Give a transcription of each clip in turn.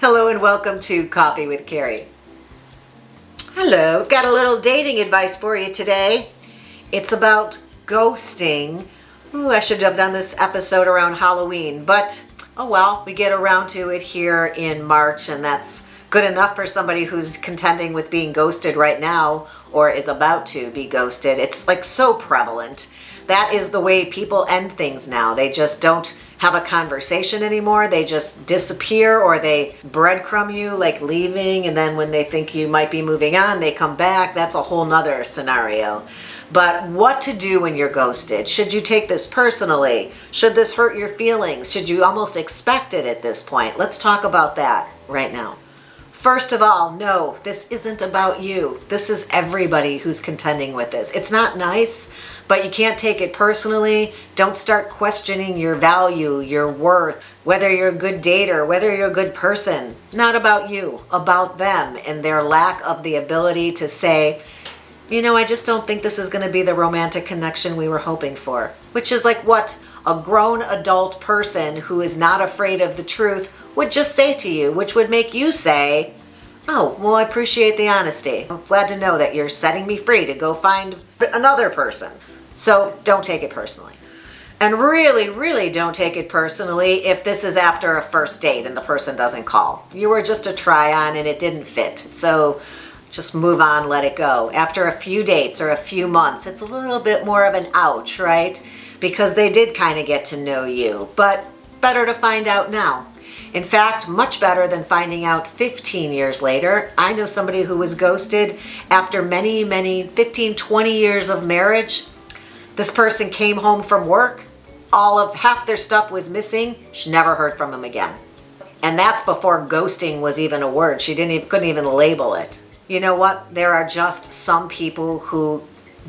Hello and welcome to Coffee with Carey. Hello, got a little dating advice for you today. It's about ghosting. Ooh, I should have done this episode around Halloween, but oh well, we get around to it here in March, and that's good enough for somebody who's contending with being ghosted right now or is about to be ghosted. It's like so prevalent. That is the way people end things now. They just don't have a conversation anymore. They just disappear, or they breadcrumb you, like leaving, and then when they think you might be moving on, they come back. That's a whole nother scenario. But what to do when you're ghosted? Should you take this personally? Should this hurt your feelings? Should you almost expect it at this point? Let's talk about that right now. First of all, no, this isn't about you. This is everybody who's contending with this. It's not nice, but you can't take it personally. Don't start questioning your value, your worth, whether you're a good dater, whether you're a good person. Not about you, about them and their lack of the ability to say, you know, I just don't think this is going to be the romantic connection we were hoping for. Which is like what a grown adult person who is not afraid of the truth would just say to you, which would make you say, oh, well, I appreciate the honesty. I'm glad to know that you're setting me free to go find another person. So don't take it personally. And really don't take it personally if this is after a first date and the person doesn't call. You were just a try-on and it didn't fit. So just move on, let it go. After a few dates or a few months, it's a little bit more of an ouch, right? Because they did kind of get to know you, but better to find out now. In fact, much better than finding out 15 years later. I know somebody who was ghosted after many, 15, 20 years of marriage. This person came home from work, half their stuff was missing. She never heard from him again. And that's before ghosting was even a word. She couldn't even label it. You know what? There are just some people who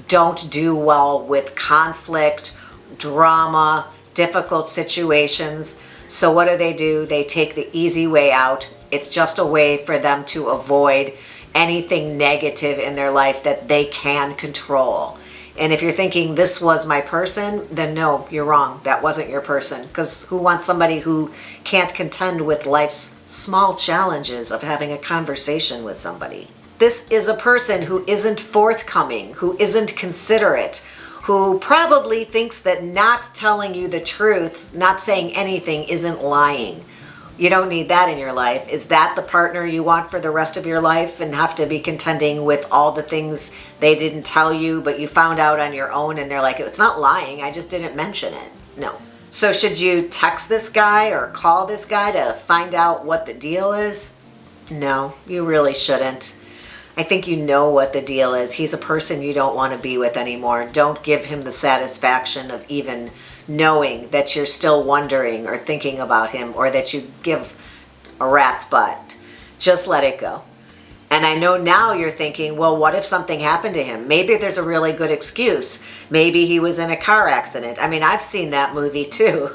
don't do well with conflict, drama, difficult situations. So what do? They take the easy way out. It's just a way for them to avoid anything negative in their life that they can control. And if you're thinking this was my person, then no, you're wrong. That wasn't your person. Because who wants somebody who can't contend with life's small challenges of having a conversation with somebody? This is a person who isn't forthcoming, who isn't considerate, who probably thinks that not telling you the truth, not saying anything, isn't lying. You don't need that in your life. Is that the partner you want for the rest of your life and have to be contending with all the things they didn't tell you, but you found out on your own and they're like, it's not lying, I just didn't mention it? No. So should you text this guy or call this guy to find out what the deal is? No, you really shouldn't. I think you know what the deal is. He's a person you don't want to be with anymore. Don't give him the satisfaction of even knowing that you're still wondering or thinking about him, or that you give a rat's butt. Just let it go. And I know now you're thinking, well, what if something happened to him? Maybe there's a really good excuse. Maybe he was in a car accident. I mean, I've seen that movie too.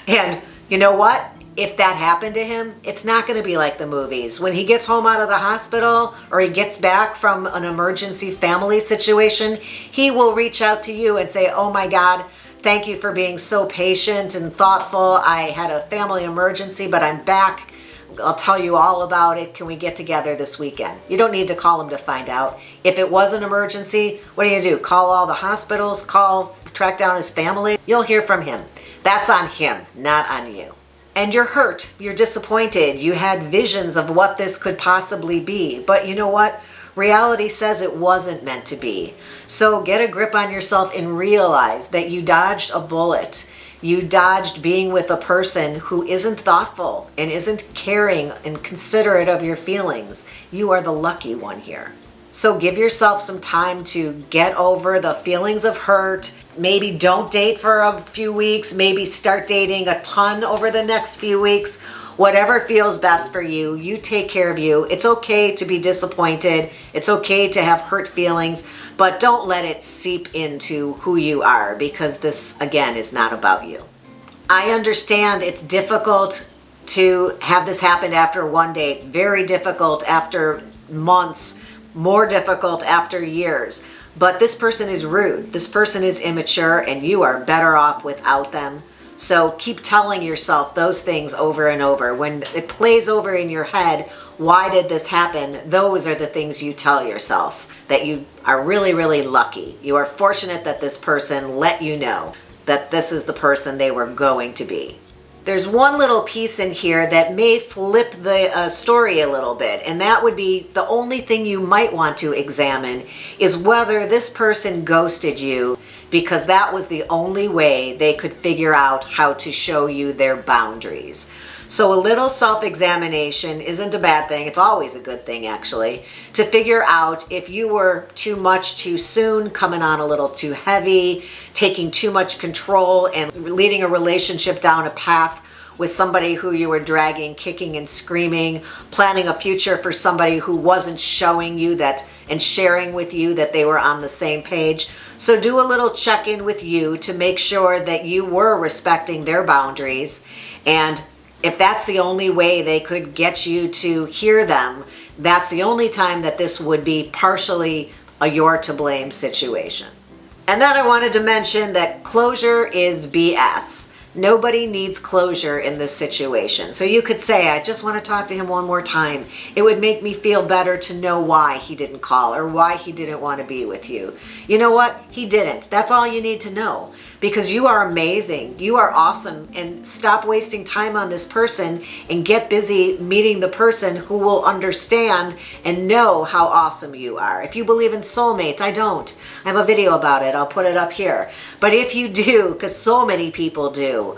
And you know what? If that happened to him, it's not going to be like the movies. When he gets home out of the hospital or he gets back from an emergency family situation, he will reach out to you and say, oh my God, thank you for being so patient and thoughtful. I had a family emergency, but I'm back. I'll tell you all about it. Can we get together this weekend? You don't need to call him to find out. If it was an emergency, what do? Call all the hospitals, track down his family. You'll hear from him. That's on him, not on you. And you're hurt, you're disappointed, you had visions of what this could possibly be. But you know what? Reality says it wasn't meant to be. So get a grip on yourself and realize that you dodged a bullet. You dodged being with a person who isn't thoughtful and isn't caring and considerate of your feelings. You are the lucky one here. So give yourself some time to get over the feelings of hurt. Maybe don't date for a few weeks. Maybe start dating a ton over the next few weeks. Whatever feels best for you, you take care of you. It's okay to be disappointed. It's okay to have hurt feelings, but don't let it seep into who you are, because this, again, is not about you. I understand it's difficult to have this happen after one date. Very difficult after months. More difficult after years. But this person is rude. This person is immature, and you are better off without them. So keep telling yourself those things over and over. When it plays over in your head, why did this happen? Those are the things you tell yourself, that you are really, really lucky. You are fortunate that this person let you know that this is the person they were going to be. There's one little piece in here that may flip the story a little bit, and that would be the only thing you might want to examine is whether this person ghosted you because that was the only way they could figure out how to show you their boundaries. So a little self-examination isn't a bad thing. It's always a good thing, actually, to figure out if you were too much too soon, coming on a little too heavy, taking too much control, and leading a relationship down a path with somebody who you were dragging, kicking and screaming, planning a future for somebody who wasn't showing you that and sharing with you that they were on the same page. So do a little check-in with you to make sure that you were respecting their boundaries, and if that's the only way they could get you to hear them, that's the only time that this would be partially a you're to blame situation. And then I wanted to mention that closure is BS. Nobody needs closure in this situation. So you could say, I just want to talk to him one more time. It would make me feel better to know why he didn't call or why he didn't want to be with you. You know what? He didn't. That's all you need to know, because you are amazing. You are awesome. And stop wasting time on this person and get busy meeting the person who will understand and know how awesome you are. If you believe in soulmates, I don't. I have a video about it. I'll put it up here. But if you do, because so many people do,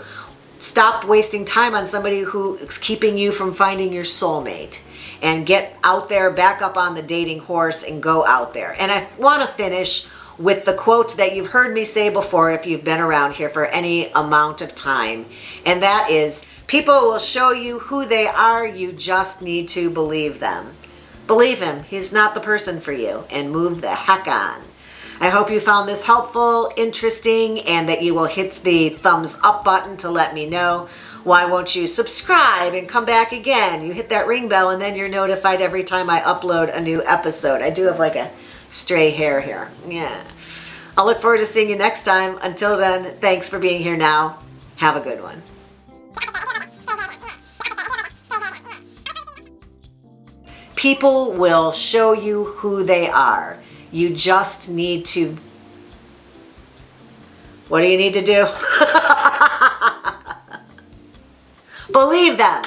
stop wasting time on somebody who is keeping you from finding your soulmate, and get out there, back up on the dating horse and go out there. And I want to finish with the quote that you've heard me say before if you've been around here for any amount of time. And that is, people will show you who they are, you just need to believe them. Believe him, he's not the person for you, and move the heck on. I hope you found this helpful, interesting, and that you will hit the thumbs up button to let me know. Why won't you subscribe and come back again? You hit that ring bell and then you're notified every time I upload a new episode. I do have like a stray hair here. Yeah. I'll look forward to seeing you next time. Until then, thanks for being here now. Have a good one. People will show you who they are. You just need to... What do you need to do? Believe them.